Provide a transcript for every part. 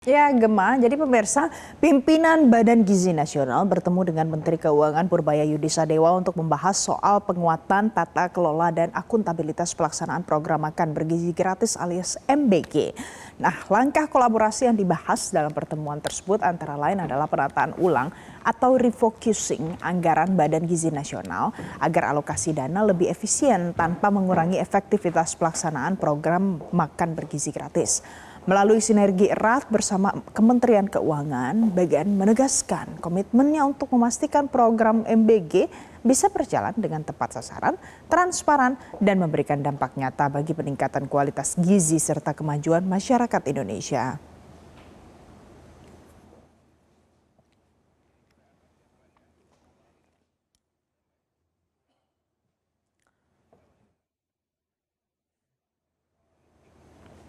Ya, Gemma. Jadi pemirsa, pimpinan Badan Gizi Nasional bertemu dengan Menteri Keuangan Purbaya Yudisadewa untuk membahas soal penguatan tata kelola dan akuntabilitas pelaksanaan program makan bergizi gratis alias MBG. Nah, langkah kolaborasi yang dibahas dalam pertemuan tersebut antara lain adalah penataan ulang atau refocusing anggaran Badan Gizi Nasional agar alokasi dana lebih efisien tanpa mengurangi efektivitas pelaksanaan program makan bergizi gratis. Melalui sinergi erat bersama Kementerian Keuangan, BGN menegaskan komitmennya untuk memastikan program MBG bisa berjalan dengan tepat sasaran, transparan, dan memberikan dampak nyata bagi peningkatan kualitas gizi serta kemajuan masyarakat Indonesia.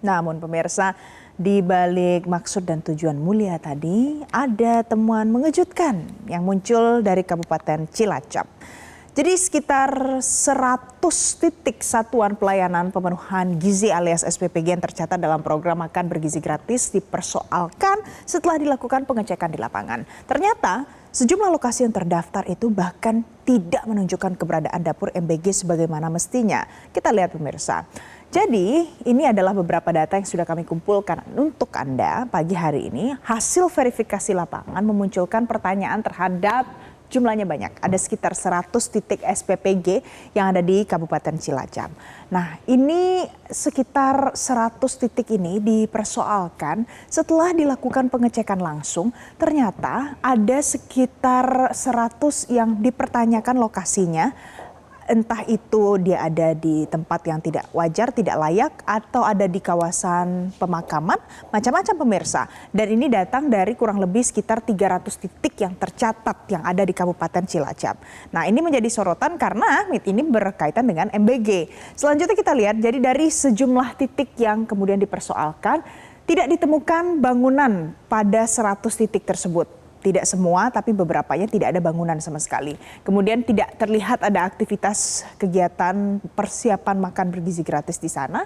Namun pemirsa, di balik maksud dan tujuan mulia tadi ada temuan mengejutkan yang muncul dari Kabupaten Cilacap. Jadi sekitar 100 titik satuan pelayanan pemenuhan gizi alias SPPG yang tercatat dalam program makan bergizi gratis dipersoalkan setelah dilakukan pengecekan di lapangan. Ternyata sejumlah lokasi yang terdaftar itu bahkan tidak menunjukkan keberadaan dapur MBG sebagaimana mestinya. Kita lihat pemirsa. Jadi ini adalah beberapa data yang sudah kami kumpulkan untuk Anda pagi hari ini. Hasil verifikasi lapangan memunculkan pertanyaan terhadap jumlahnya banyak. Ada sekitar 100 titik SPPG yang ada di Kabupaten Cilacap. Nah, ini sekitar 100 titik ini dipersoalkan setelah dilakukan pengecekan langsung. Ternyata ada sekitar 100 yang dipertanyakan lokasinya. Entah itu dia ada di tempat yang tidak wajar, tidak layak, atau ada di kawasan pemakaman, macam-macam pemirsa. Dan ini datang dari kurang lebih sekitar 300 titik yang tercatat yang ada di Kabupaten Cilacap. Nah, ini menjadi sorotan karena ini berkaitan dengan MBG. Selanjutnya kita lihat, jadi dari sejumlah titik yang kemudian dipersoalkan, tidak ditemukan bangunan pada 100 titik tersebut. Tidak semua, tapi beberapanya tidak ada bangunan sama sekali. Kemudian tidak terlihat ada aktivitas kegiatan persiapan makan bergizi gratis di sana.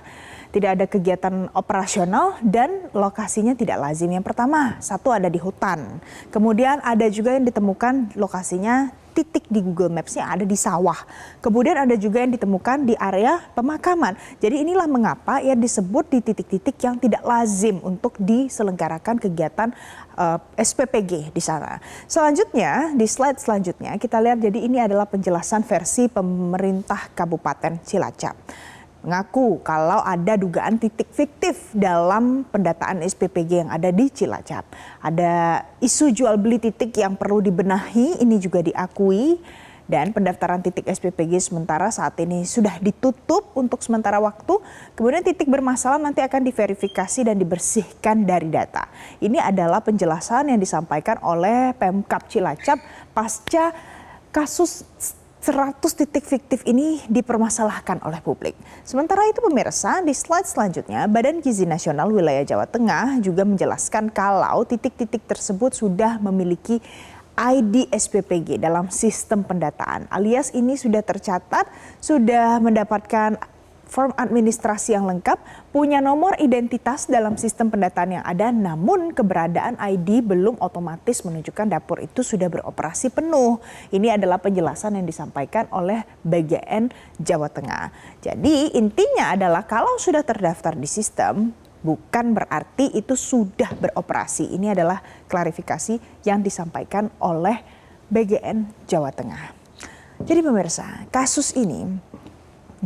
Tidak ada kegiatan operasional dan lokasinya tidak lazim. Yang pertama, satu ada di hutan. Kemudian ada juga yang ditemukan lokasinya titik di Google Maps yang ada di sawah. Kemudian ada juga yang ditemukan di area pemakaman. Jadi inilah mengapa ia disebut di titik-titik yang tidak lazim untuk diselenggarakan kegiatan SPPG di sana. Selanjutnya, di slide selanjutnya kita lihat jadi ini adalah penjelasan versi pemerintah Kabupaten Cilacap. Mengaku kalau ada dugaan titik fiktif dalam pendataan SPPG yang ada di Cilacap. Ada isu jual beli titik yang perlu dibenahi, ini juga diakui. Dan pendaftaran titik SPPG sementara saat ini sudah ditutup untuk sementara waktu. Kemudian titik bermasalah nanti akan diverifikasi dan dibersihkan dari data. Ini adalah penjelasan yang disampaikan oleh Pemkab Cilacap pasca kasus 100 titik fiktif ini dipermasalahkan oleh publik. Sementara itu pemirsa, di slide selanjutnya Badan Gizi Nasional Wilayah Jawa Tengah juga menjelaskan kalau titik-titik tersebut sudah memiliki ID SPPG dalam sistem pendataan. Alias ini sudah tercatat, sudah mendapatkan form administrasi yang lengkap, punya nomor identitas dalam sistem pendataan yang ada, namun keberadaan ID belum otomatis menunjukkan dapur itu sudah beroperasi penuh. Ini adalah penjelasan yang disampaikan oleh BGN Jawa Tengah. Jadi intinya adalah kalau sudah terdaftar di sistem, bukan berarti itu sudah beroperasi. Ini adalah klarifikasi yang disampaikan oleh BGN Jawa Tengah. Jadi pemirsa, kasus ini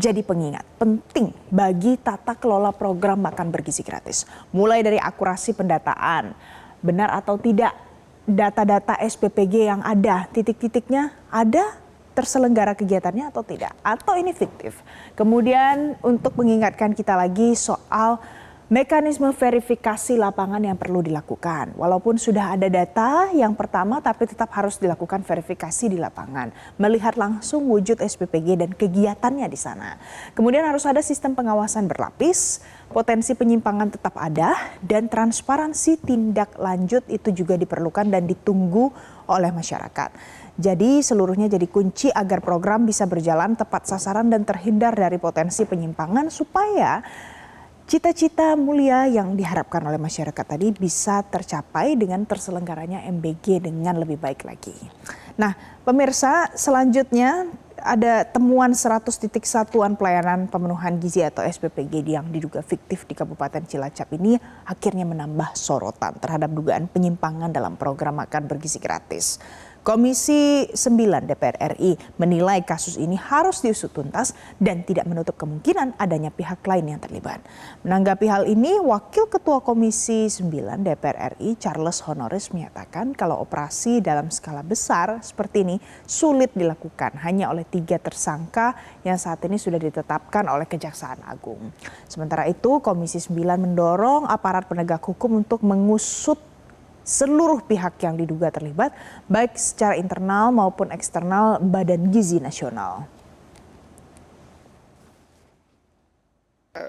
jadi pengingat penting bagi tata kelola program makan bergizi gratis. Mulai dari akurasi pendataan, benar atau tidak data-data SPPG yang ada, titik-titiknya ada, terselenggara kegiatannya atau tidak, atau ini fiktif. Kemudian untuk mengingatkan kita lagi soal mekanisme verifikasi lapangan yang perlu dilakukan. Walaupun sudah ada data yang pertama, tapi tetap harus dilakukan verifikasi di lapangan. Melihat langsung wujud SPPG dan kegiatannya di sana. Kemudian harus ada sistem pengawasan berlapis, potensi penyimpangan tetap ada, dan transparansi tindak lanjut itu juga diperlukan dan ditunggu oleh masyarakat. Jadi seluruhnya jadi kunci agar program bisa berjalan tepat sasaran dan terhindar dari potensi penyimpangan supaya cita-cita mulia yang diharapkan oleh masyarakat tadi bisa tercapai dengan terselenggaranya MBG dengan lebih baik lagi. Nah, pemirsa, selanjutnya ada temuan 100 titik satuan pelayanan pemenuhan gizi atau SPPG yang diduga fiktif di Kabupaten Cilacap ini akhirnya menambah sorotan terhadap dugaan penyimpangan dalam program makan bergizi gratis. Komisi 9 DPR RI menilai kasus ini harus diusut tuntas dan tidak menutup kemungkinan adanya pihak lain yang terlibat. Menanggapi hal ini, Wakil Ketua Komisi 9 DPR RI Charles Honoris menyatakan kalau operasi dalam skala besar seperti ini sulit dilakukan hanya oleh 3 tersangka yang saat ini sudah ditetapkan oleh Kejaksaan Agung. Sementara itu, Komisi 9 mendorong aparat penegak hukum untuk mengusut seluruh pihak yang diduga terlibat, baik secara internal maupun eksternal Badan Gizi Nasional.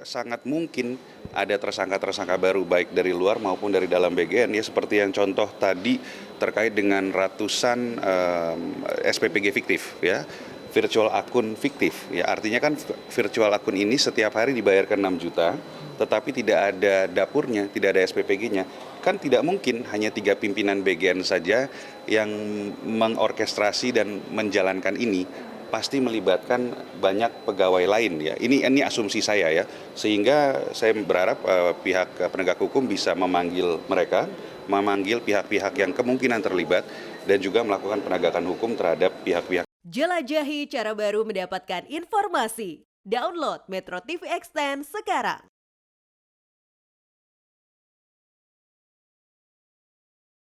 Sangat mungkin ada tersangka-tersangka baru baik dari luar maupun dari dalam BGN, ya seperti yang contoh tadi terkait dengan ratusan SPPG fiktif, ya virtual akun fiktif, ya artinya kan virtual akun ini setiap hari dibayarkan 6 juta, tetapi tidak ada dapurnya, tidak ada SPPG-nya. Kan tidak mungkin hanya 3 pimpinan BGN saja yang mengorkestrasi dan menjalankan ini, pasti melibatkan banyak pegawai lain, ya. Ini asumsi saya, ya. Sehingga saya berharap pihak penegak hukum bisa memanggil mereka, memanggil pihak-pihak yang kemungkinan terlibat dan juga melakukan penegakan hukum terhadap pihak-pihak. Jelajahi cara baru mendapatkan informasi. Download Metro TV Extend sekarang.